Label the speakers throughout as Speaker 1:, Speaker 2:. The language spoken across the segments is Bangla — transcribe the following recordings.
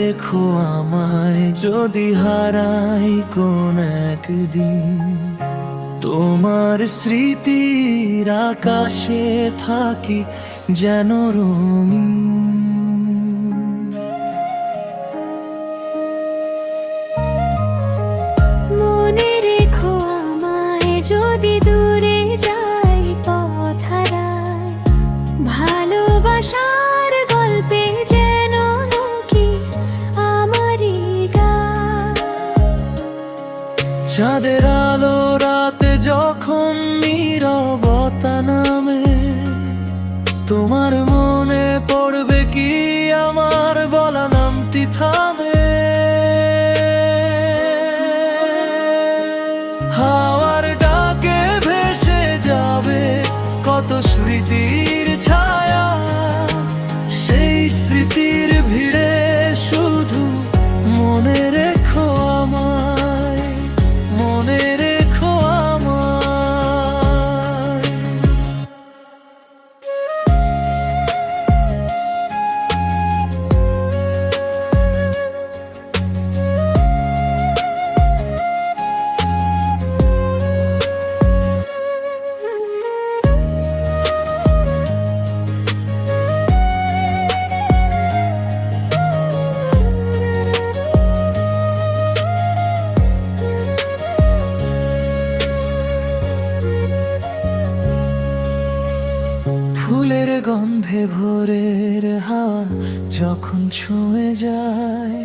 Speaker 1: রেখো আমায় যদি হারাই কোন একদিন, তোমার স্মৃতির আকাশে থাকি যেন রঙিন।
Speaker 2: মনে রেখো আমায় যদি দূরে যাই পথ হারাই, ভালোবাসার গল্পে যেন নাকি আমারই গান।
Speaker 1: চাঁদের আলো রাতে যখন নীরবতা নামে, তোমার মনে পড়বে কি আমার বলা নামটি থামে। হাওয়ার ডাকে ভেসে যাবে কত স্মৃতির ছায়া, সেই স্মৃতির ভিড়ে শুধু মনে রেখো আমায়, মনে রেখো আমায়। ফুলের গন্ধে ভোরের হাওয়া যখন ছুঁয়ে যায়,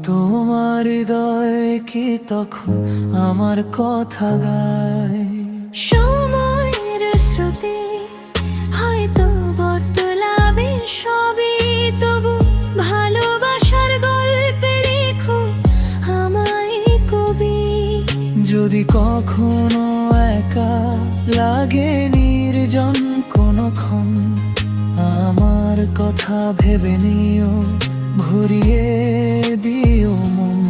Speaker 1: তোমার হৃদয় কি তখন আমার কথা গায়।
Speaker 2: সময়ের স্রোতে হয়তো বদলাবে সবই, তবু ভালোবাসার গল্পে রেখো আমায় কবি।
Speaker 1: যদি কখনো একা লাগে নির্জন কোনক্ষণ, আমার কথা ভেবে নিও, ভরিয়ে দিও মন।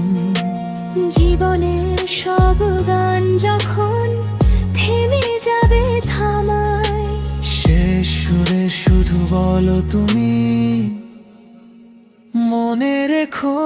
Speaker 2: জীবনের সব গান যখন থেমে যাবে থামায়,
Speaker 1: শেষ সুরে শুধু বলো তুমি, মনে রেখো